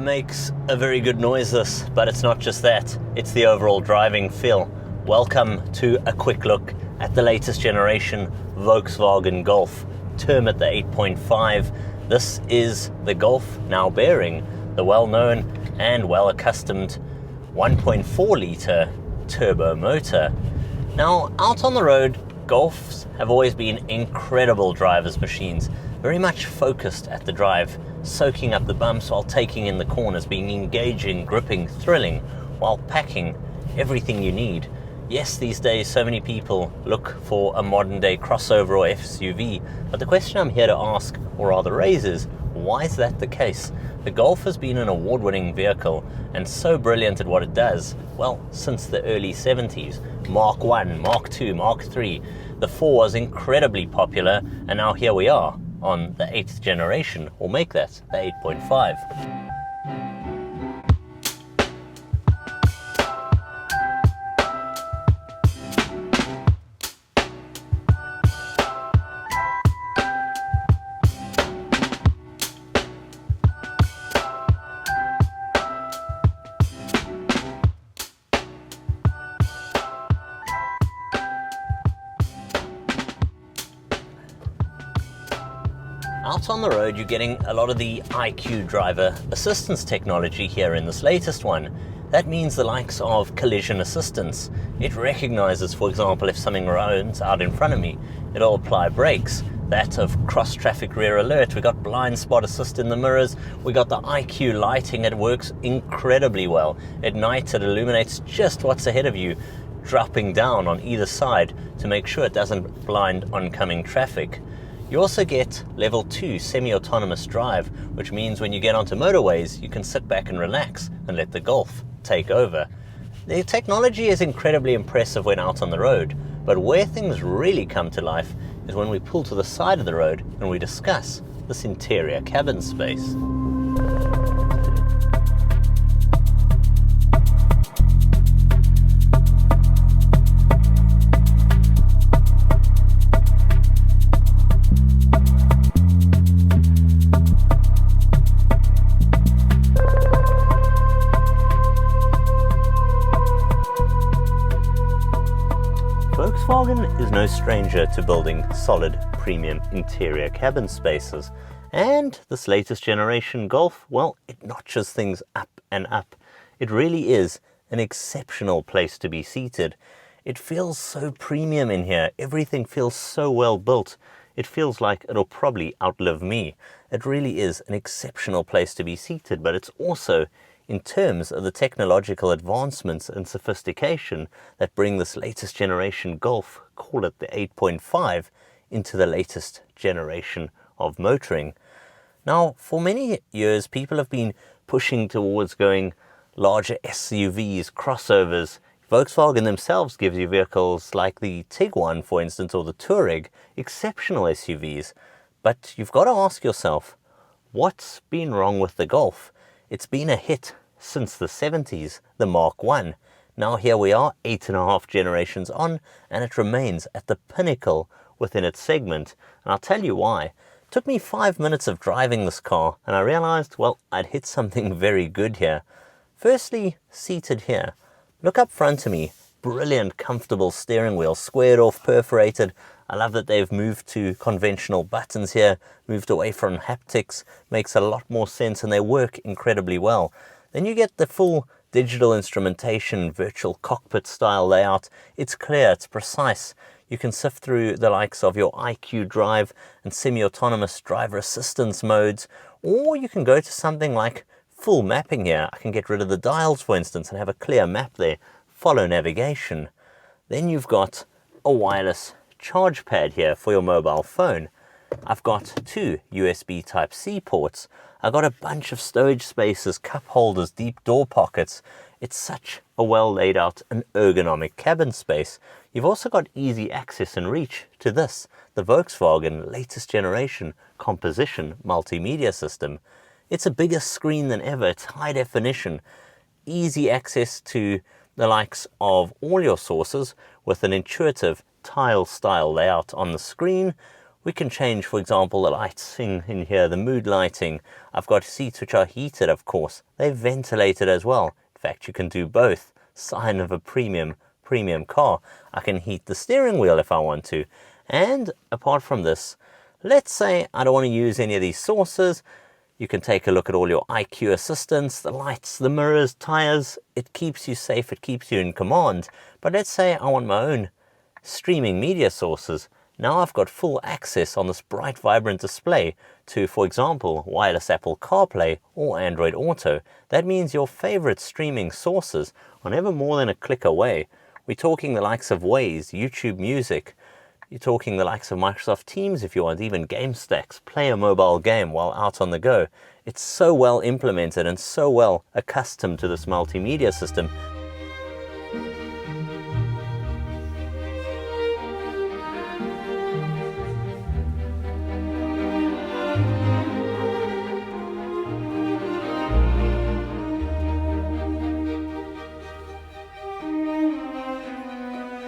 makes a very good noise, this, but it's not just that, it's the overall driving feel. Welcome to a quick look at the latest generation Volkswagen Golf. Term at the 8.5. This is the Golf now bearing the well-known and well-accustomed 1.4 litre turbo motor. Now, out on the road, Golfs have always been incredible driver's machines, very much focused at the drive, soaking up the bumps while taking in the corners, being engaging, gripping, thrilling, while packing everything you need. Yes, these days so many people look for a modern day crossover or SUV, but the question I'm here to ask, or rather raise, is why is that the case? The Golf has been an award-winning vehicle and so brilliant at what it does, well, since the early 70s. Mark 1, Mark 2, Mark 3. The 4 was incredibly popular, and now here we are on the 8th generation, or make that the 8.5. Out on the road, you're getting a lot of the IQ driver assistance technology here in this latest one. That means the likes of collision assistance. It recognizes, for example, if something runs out in front of me, it'll apply brakes. That of cross-traffic rear alert. We got blind spot assist in the mirrors. We got the IQ lighting. It works incredibly well. At night, it illuminates just what's ahead of you, dropping down on either side to make sure it doesn't blind oncoming traffic. You also get level 2 semi-autonomous drive, which means when you get onto motorways, you can sit back and relax and let the Golf take over. The technology is incredibly impressive when out on the road, but where things really come to life is when we pull to the side of the road and we discuss this interior cabin space. Volkswagen is no stranger to building solid premium interior cabin spaces, and this latest generation Golf, well, it notches things up and up. It really is an exceptional place to be seated. It feels so premium in here. Everything feels so well built. It feels like it'll probably outlive me. It really is an exceptional place to be seated, but it's also, in terms of the technological advancements and sophistication that bring this latest generation Golf, call it the 8.5, into the latest generation of motoring. Now, for many years, people have been pushing towards going larger SUVs, crossovers. Volkswagen themselves gives you vehicles like the Tiguan, for instance, or the Touareg, exceptional SUVs. But you've got to ask yourself, what's been wrong with the Golf? It's been a hit since the 70s, the Mark 1. Now here we are, 8.5 generations on, and it remains at the pinnacle within its segment. And I'll tell you why. It took me 5 minutes of driving this car, and I realized, well, I'd hit something very good here. Firstly, seated here. Look up front of me. Brilliant, comfortable steering wheel, squared off, perforated. I love that they've moved to conventional buttons here, moved away from haptics, makes a lot more sense, and they work incredibly well. Then you get the full digital instrumentation, virtual cockpit style layout. It's clear, it's precise. You can sift through the likes of your IQ drive and semi-autonomous driver assistance modes, or you can go to something like full mapping here. I can get rid of the dials, for instance, and have a clear map there, follow navigation. Then you've got a wireless charge pad here for your mobile phone. I've got 2 USB Type-C ports. I've got a bunch of storage spaces, cup holders, deep door pockets. It's such a well laid out and ergonomic cabin space. You've also got easy access and reach to this, the Volkswagen latest generation composition multimedia system. It's a bigger screen than ever. It's high definition, easy access to the likes of all your sources with an intuitive tile style layout on the screen. We can change, for example, the lights in here, the mood lighting. I've got seats which are heated, of course. They're ventilated as well. In fact, you can do both. Sign of a premium car. I can heat the steering wheel if I want to. And apart from this, let's say I don't want to use any of these sources. You can take a look at all your IQ assistants, the lights, the mirrors, tires. It keeps you safe, it keeps you in command. But let's say I want my own streaming media sources. Now I've got full access on this bright, vibrant display to, for example, wireless Apple CarPlay or Android Auto. That means your favorite streaming sources are never more than a click away. We're talking the likes of Waze, YouTube Music. You're talking the likes of Microsoft Teams if you want, even game stacks, play a mobile game while out on the go. It's so well implemented and so well accustomed to this multimedia system.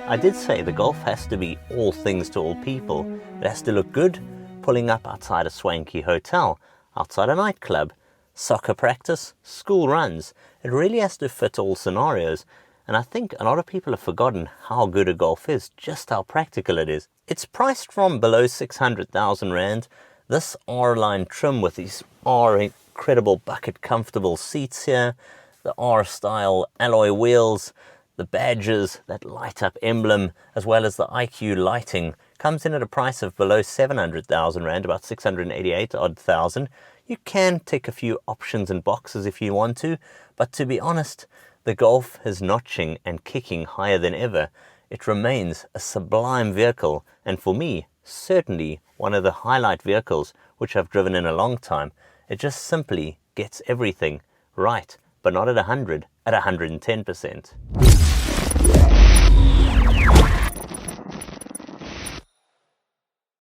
I did say the Golf has to be all things to all people. It has to look good, pulling up outside a swanky hotel, outside a nightclub, soccer practice, school runs. It really has to fit all scenarios. And I think a lot of people have forgotten how good a Golf is, just how practical it is. It's priced from below 600,000 Rand. This R-line trim with these incredible bucket comfortable seats here, the R-style alloy wheels, the badges, that light up emblem, as well as the IQ lighting, comes in at a price of below 700,000 Rand, about 688 odd thousand. You can tick a few options and boxes if you want to, but to be honest, the Golf is notching and kicking higher than ever. It remains a sublime vehicle, and for me, certainly one of the highlight vehicles which I've driven in a long time. It just simply gets everything right, but not at 100, at 110%.